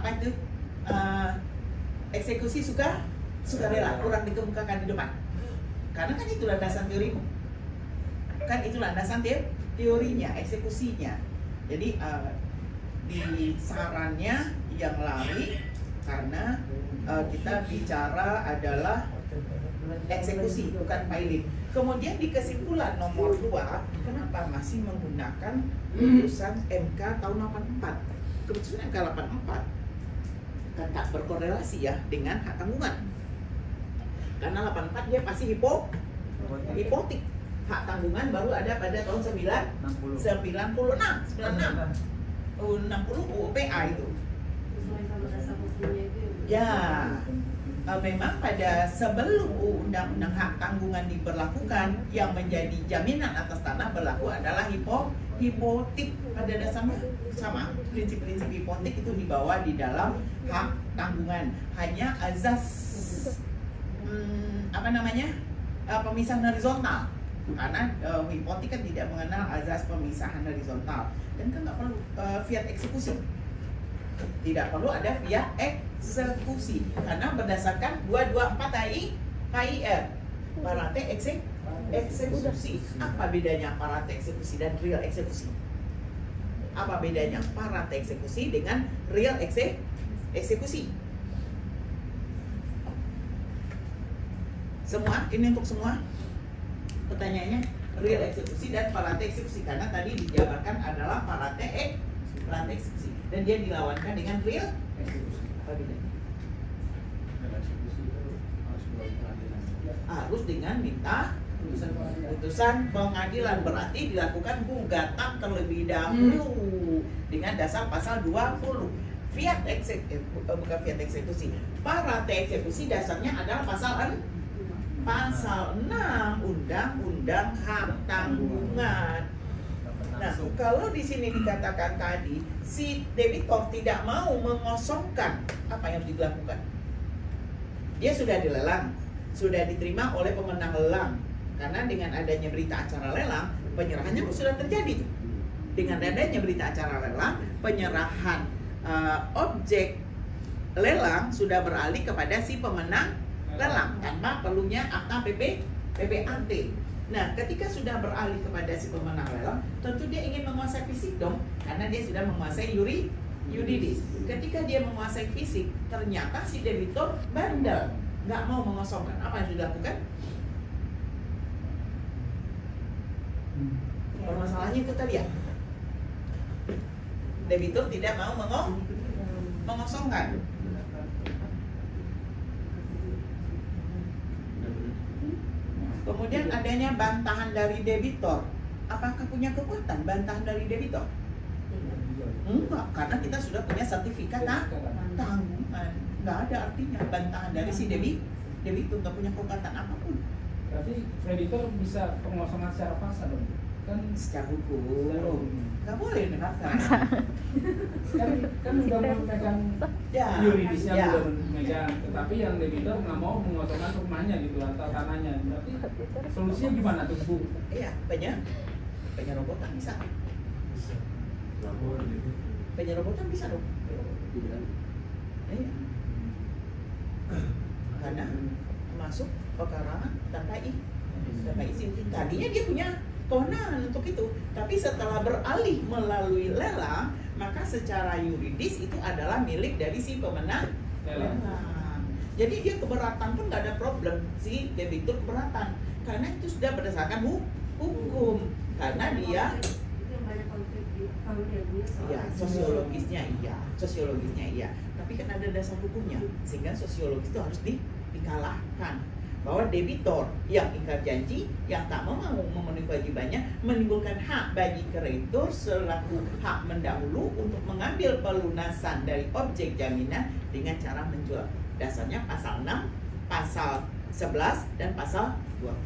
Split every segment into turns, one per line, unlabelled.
apa itu eksekusi sukarela kurang dikemukakan di depan. Karena kan itu landasan teorimu. Kan itu landasan teorinya, eksekusinya. Jadi di sarannya yang lari karena kita bicara adalah eksekusi bukan pilot. Kemudian di kesimpulan nomor 2, kenapa masih menggunakan putusan MK tahun 84? Keputusan MK 84 kan tak berkorelasi ya dengan hak tanggungan. Karena 84 dia pasti hipotik. Hak tanggungan baru ada pada tahun 60 UPA itu. Ya, memang pada sebelum undang-undang hak tanggungan diberlakukan, yang menjadi jaminan atas tanah berlaku adalah hipotik. Pada dasarnya sama, prinsip-prinsip hipotik itu dibawa di dalam hak tanggungan. Hanya azas pemisahan horizontal. Karena hipotik kan tidak mengenal azas pemisahan horizontal dan kan nggak perlu fiat eksekusi. Tidak perlu ada fiat eksekusi karena berdasarkan 224 KIR parate eksekusi. Apa bedanya parate eksekusi dan real eksekusi? Apa bedanya parate eksekusi dengan real eksekusi? Semua ini untuk semua pertanyaannya real eksekusi dan parate eksekusi karena tadi dijabarkan adalah parate eksekusi dan dia dilawankan dengan real eksekusi. Apa bedanya? Harus dengan minta putusan pengadilan, berarti dilakukan gugatan terlebih dahulu dengan dasar pasal 20. Fiat eksekusi bukan fiat eksekusi. Parate eksekusi dasarnya adalah pasal 6 Undang-Undang Hak Tanggungan. Nah, kalau di sini dikatakan tadi si debitor tidak mau mengosongkan, apa yang dilakukan? Dia sudah dilelang, sudah diterima oleh pemenang lelang. Karena dengan adanya berita acara lelang, penyerahannya sudah terjadi. Dengan adanya berita acara lelang, penyerahan objek lelang sudah beralih kepada si pemenang lelang tanpa perlunya akta PPAT. Nah, ketika sudah beralih kepada si pemenang lelang, tentu dia ingin menguasai fisik dong, karena dia sudah menguasai yuridis. Ketika dia menguasai fisik, ternyata si debitor bandel, nggak mau mengosongkan. Apa yang dilakukan? Permasalahannya itu tadi ya, debitor tidak mau mengosongkan. Kemudian adanya bantahan dari debitor. Apakah punya kekuatan bantahan dari debitor? Enggak, karena kita sudah punya sertifikat tanggungan. Enggak ada artinya bantahan dari si debitor, nggak punya kekuatan apapun.
Berarti kreditor bisa pengosongan secara paksa dong? Kan
secara hukum nggak boleh dipaksa.
kan udah memegang yuridisnya, udah memegang, tetapi yang debitor nggak mau mengosongkan rumahnya gitu atau tanahnya. Berarti solusinya gimana tuh, Bu?
Iya, penyerobotan bisa. Penyerobotan bisa dong. Iya. Karena masuk pekarangan tanpa izin. Tadinya dia punya kewenangan untuk itu, tapi setelah beralih melalui lelang, maka secara yuridis itu adalah milik dari si pemenang lelang. Jadi dia keberatan pun nggak ada problem, si debitur keberatan karena itu sudah berdasarkan hukum, karena dia ya sosiologisnya iya, tapi kan ada dasar hukumnya sehingga sosiologis itu harus dikalahkan. Bahwa debitor yang ingkar janji, yang tak mau memenuhi kewajibannya, menimbulkan hak bagi kreditur selaku hak mendahulu untuk mengambil pelunasan dari objek jaminan dengan cara menjual. Dasarnya pasal 6, pasal 11, dan pasal 20.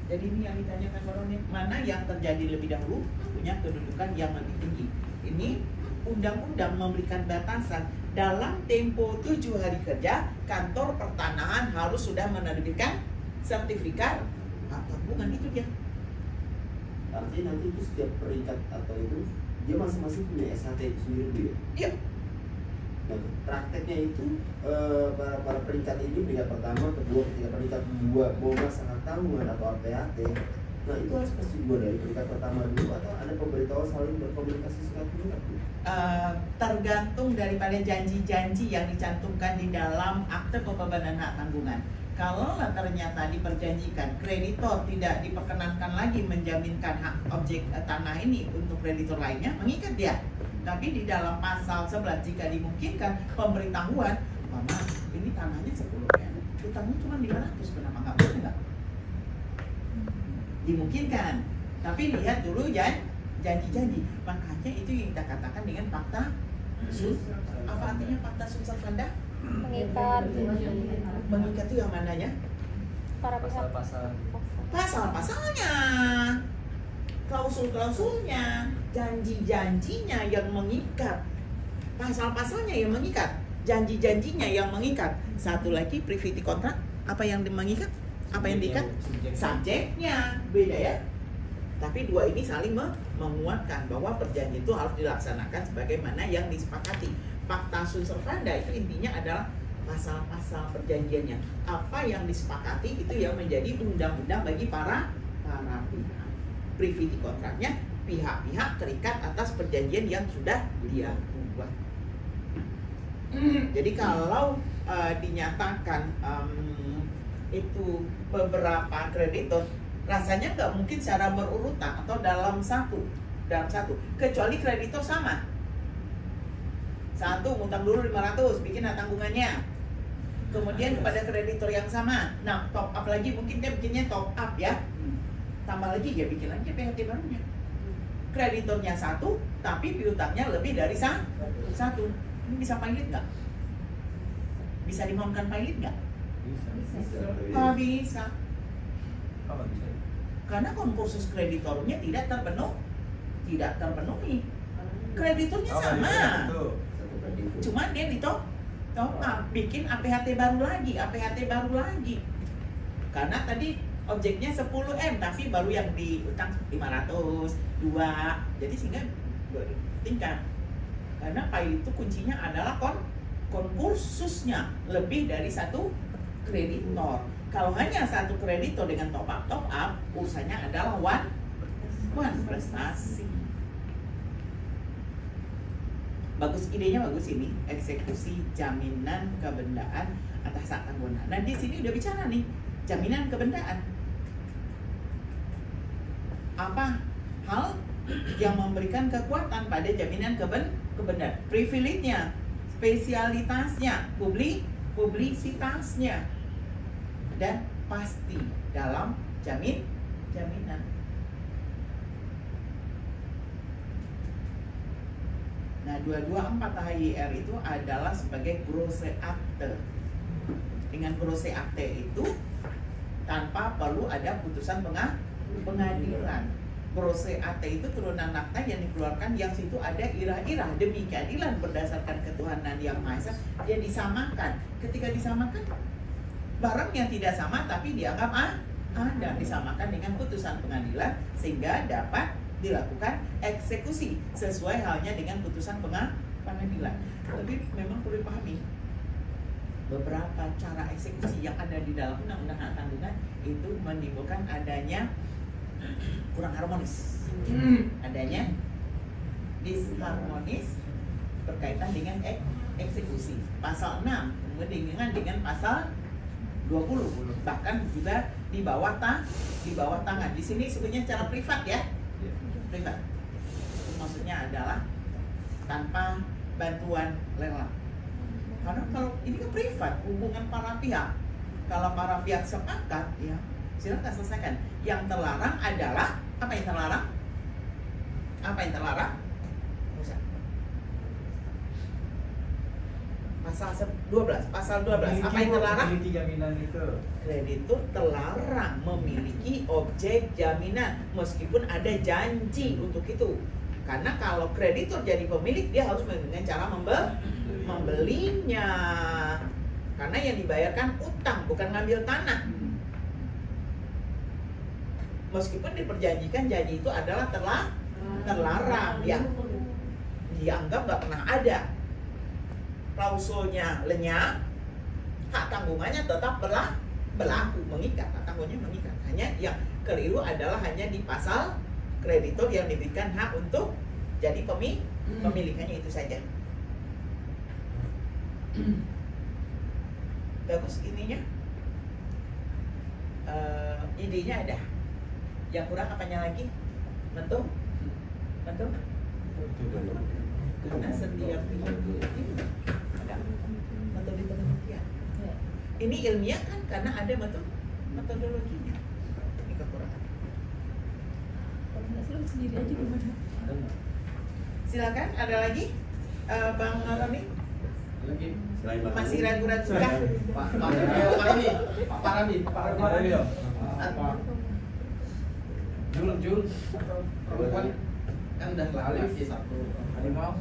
Jadi ini yang ditanyakan Baronnya, mana yang terjadi lebih dahulu punya kedudukan yang lebih tinggi. Ini undang-undang memberikan batasan dalam tempo 7 hari kerja, kantor pertanahan harus sudah menerbitkan sertifikat hak tanggungan. Itu dia.
Artinya nanti itu setiap peringkat atau itu dia masing-masing punya SHT itu sendiri ya?
Iya.
Nah, prakteknya itu para peringkat ini, peringkat pertama, kedua, ketiga, peringkat kedua mau masalah tanggungan atau APHT. Nah itu harus persetujuan dari peringkat pertama dulu atau ada pemberitahuan saling berkomunikasi secara peringkat?
Tergantung daripada janji-janji yang dicantumkan di dalam akte pembebanan hak tanggungan. Kalau ternyata diperjanjikan kreditor tidak diperkenankan lagi menjaminkan hak objek tanah ini untuk kreditor lainnya, mengikat dia. Tapi di dalam pasal 11 jika dimungkinkan pemberitahuan, mama ini tanahnya 10 M, utangnya cuma 500, kenapa nggak boleh nggak? Dimungkinkan. Tapi lihat dulu janji-janji. Makanya itu yang kita katakan dengan fakta apa artinya fakta sunt servanda?
Mengikat.
Mengikat itu yang mananya?
Para pihak.
Pasal-pasalnya, klausul-klausulnya, janji-janjinya yang mengikat, pasal-pasalnya yang mengikat, janji-janjinya yang mengikat. Satu lagi privity contract, apa yang mengikat? Apa yang diikat? Subjeknya beda ya. Tapi dua ini saling menguatkan bahwa perjanjian itu harus dilaksanakan sebagaimana yang disepakati. Fakta sunt servanda itu intinya adalah pasal-pasal perjanjiannya. Apa yang disepakati itu yang menjadi undang-undang bagi para pihak. Privity kontraknya pihak-pihak terikat atas perjanjian yang sudah dia buat. Jadi kalau dinyatakan itu beberapa kreditor, rasanya nggak mungkin secara berurutan atau dalam satu, kecuali kreditor sama. Satu ngutang dulu 500, bikin tanggungannya. Kemudian kepada kreditor yang sama, nah top up lagi, mungkin dia bikinnya top up ya. Tambah lagi ya bikin lagi PHT barunya. Kreditornya satu, tapi piutangnya lebih dari satu. Ini bisa pilot nggak? Bisa dimohonkan pilot nggak? Nggak bisa. Karena konkursus kreditornya tidak terpenuhi. Kreditornya sama. Cuma dia top up, bikin APHT baru lagi. Karena tadi objeknya 10M tapi baru yang diutang 500, 2. Jadi sehingga tingkat. Karena pilot itu kuncinya adalah konkursusnya lebih dari satu kreditor. Kalau hanya satu kreditor dengan top up, urusannya adalah one prestasi. Bagus, idenya bagus ini, eksekusi jaminan kebendaan atas hak tanggungan. Nah di sini udah bicara nih, jaminan kebendaan. Apa hal yang memberikan kekuatan pada jaminan kebendaan? Privilege-nya, spesialitasnya, publisitasnya, dan pasti dalam jaminan. Nah, 224 HIR itu adalah sebagai grosse akte. Dengan grosse akte itu tanpa perlu ada putusan pengadilan. Grosse akte itu turunan akta yang dikeluarkan yang situ ada irah-irah demi keadilan berdasarkan ketuhanan yang Maha Esa. Dia disamakan. Ketika disamakan, barang yang tidak sama tapi dianggap ada, disamakan dengan putusan pengadilan sehingga dapat dilakukan eksekusi sesuai halnya dengan putusan pengadilan. Tapi memang perlu dipahami beberapa cara eksekusi yang ada di dalam undang-undang hak tanggungan itu menimbulkan adanya kurang harmonis, adanya disharmonis berkaitan dengan eksekusi. Pasal 6 kemudian dengan pasal 20 bahkan juga di bawah tangan. Di sini sebenarnya cara privat ya. Privat. Maksudnya adalah tanpa bantuan lelang. Karena kalau ini kan privat, hubungan para pihak. Kalau para pihak sepakat, ya silakan selesaikan. Yang terlarang adalah apa yang terlarang? Apa yang terlarang? Pasal 12. Apa yang terlarang? Kreditur terlarang memiliki objek jaminan meskipun ada janji untuk itu. Karena kalau kreditur jadi pemilik, dia harus dengan cara membelinya. Karena yang dibayarkan utang, bukan ngambil tanah. Meskipun diperjanjikan janji itu adalah terlarang ya. dianggap nggak pernah ada. Klausulnya lenyap, hak tanggungannya tetap berlaku, mengikat, hak tanggungannya mengikat. Hanya yang keliru adalah hanya di pasal kreditor yang diberikan hak untuk jadi pemilikannya, itu saja. Bagus ininya, idenya ada. Yang kurang apanya lagi? Betul? Karena setiap ada metode penelitian. Ini ilmiah kan karena ada metodologinya. Ini kekurangan.
Kalau nggak salah sendiri aja gimana?
Silakan, ada lagi, Bang Roni?
Lagi
Masih ragu-ragu kah?
Pak Rami. Jul. Kan udah lali satu harimau.